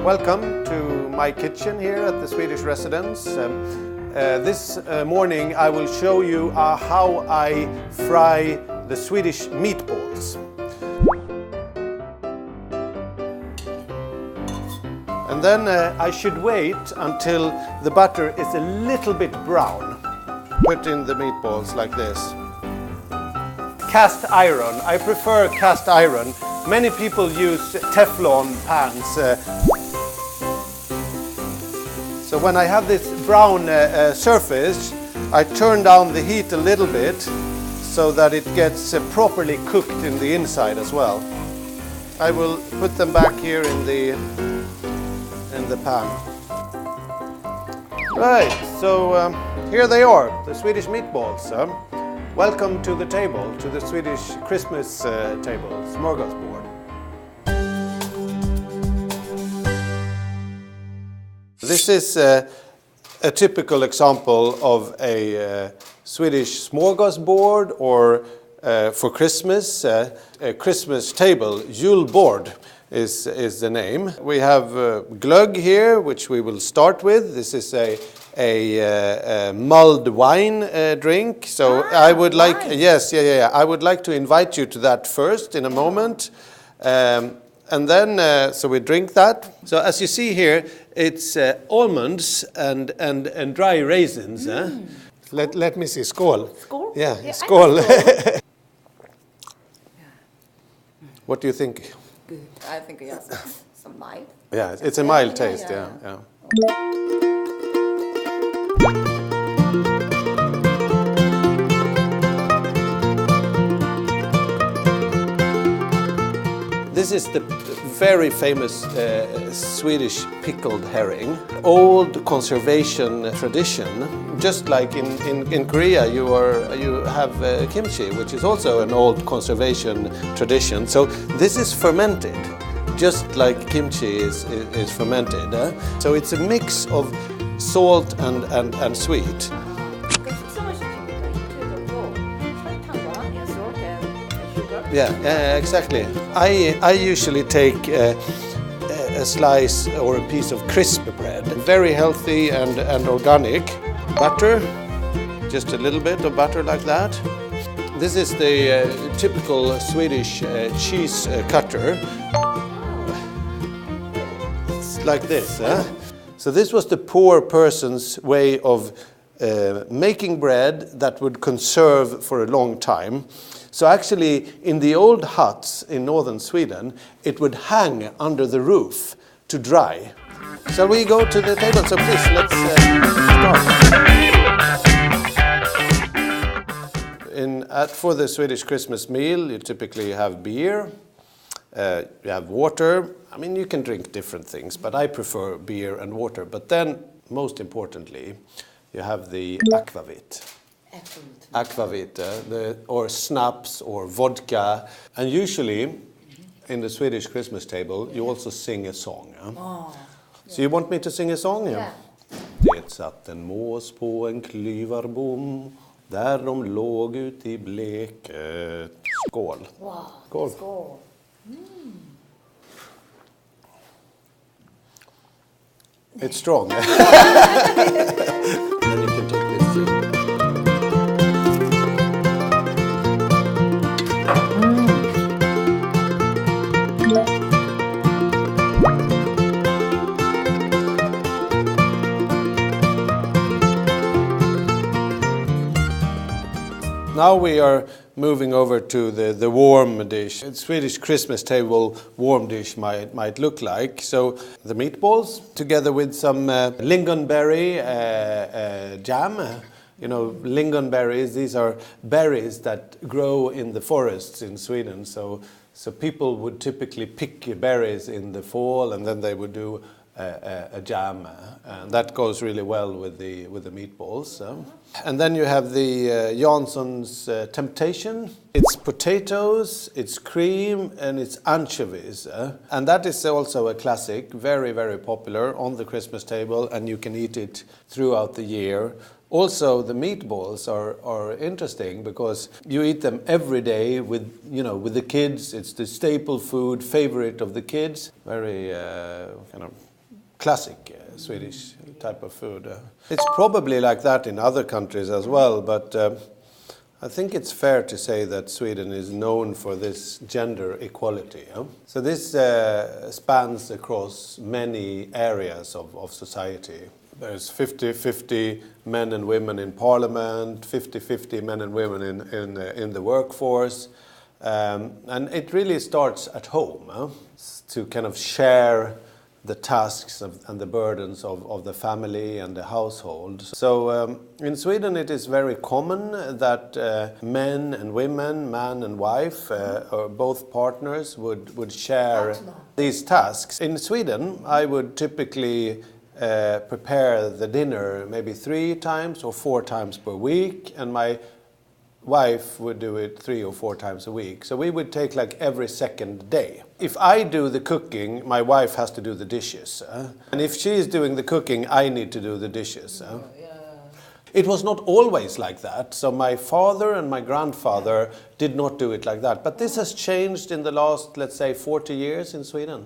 Welcome to my kitchen here at the Swedish residence. This morning I will show you how I fry the Swedish meatballs. And then I should wait until the butter is a little bit brown. Put in the meatballs like this. Cast iron. I prefer cast iron. Many people use Teflon pans. So when I have this brown surface, I turn down the heat a little bit so that it gets properly cooked in the inside as well. I will put them back here in the pan. Right, so here they are, the Swedish meatballs. Welcome to the table, to the Swedish Christmas table, smorgasbord. This is a typical example of a Swedish smorgasbord, or for Christmas, a Christmas table. Julbord is the name. We have glögg here, which we will start with. This is a mulled wine drink. So I would like, I would like to invite you to that first in a moment. And then, so we drink that. So as you see here, it's almonds and dry raisins. Let me see. Skål. Skål? Yeah, skål. What do you think? Good. I think yes, some mild. Yeah, it's a mild taste. Yeah. This is the very famous Swedish pickled herring. Old conservation tradition. Just like in Korea, you have kimchi, which is also an old conservation tradition. So this is fermented, just like kimchi is fermented. So it's a mix of salt and sweet. Yeah, exactly. I usually take a slice or a piece of crisp bread. Very healthy and organic. Butter, just a little bit of butter like that. This is the typical Swedish cheese cutter. It's like this. So this was the poor person's way of making bread that would conserve for a long time. So actually, in the old huts in northern Sweden, it would hang under the roof to dry. Shall we go to the table? So please, let's start. For the Swedish Christmas meal, you typically have beer, you have water. I mean, you can drink different things, but I prefer beer and water. But then, most importantly, you have the akvavit. Akvavit, or snaps or vodka. And usually, in the Swedish Christmas table, you also sing a song. So you want me to sing a song? Yeah. Det satt en mås på en klyvarbom, där de låg ut I bleket. Skål. Wow. Skål. Skål. It's strong. Then you can take this too. Now we are moving over to the warm dish. Swedish Christmas table warm dish might look like. So the meatballs together with some lingonberry jam. You know, lingonberries, these are berries that grow in the forests in Sweden. So people would typically pick berries in the fall, and then they would do a jam, and that goes really well with the meatballs. And then you have the Jansson's Temptation. It's potatoes, it's cream, and it's anchovies. And that is also a classic, very, very popular on the Christmas table, and you can eat it throughout the year. Also, the meatballs are interesting because you eat them every day with the kids. It's the staple food, favorite of the kids. Very kind of classic Swedish type of food. It's probably like that in other countries as well, but I think it's fair to say that Sweden is known for this gender equality. So this spans across many areas of society. There's 50-50 men and women in parliament, 50-50 men and women in the workforce. And it really starts at home to kind of share the tasks and the burdens of the family and the household. So in Sweden it is very common that men and women, man and wife, or both partners would share these tasks. In Sweden I would typically prepare the dinner maybe 3 times or 4 times per week, and my wife would do it 3 or 4 times a week. So we would take like every second day. If I do the cooking, my wife has to do the dishes. And if she is doing the cooking, I need to do the dishes. It was not always like that. So my father and my grandfather did not do it like that. But this has changed in the last, let's say, 40 years in Sweden.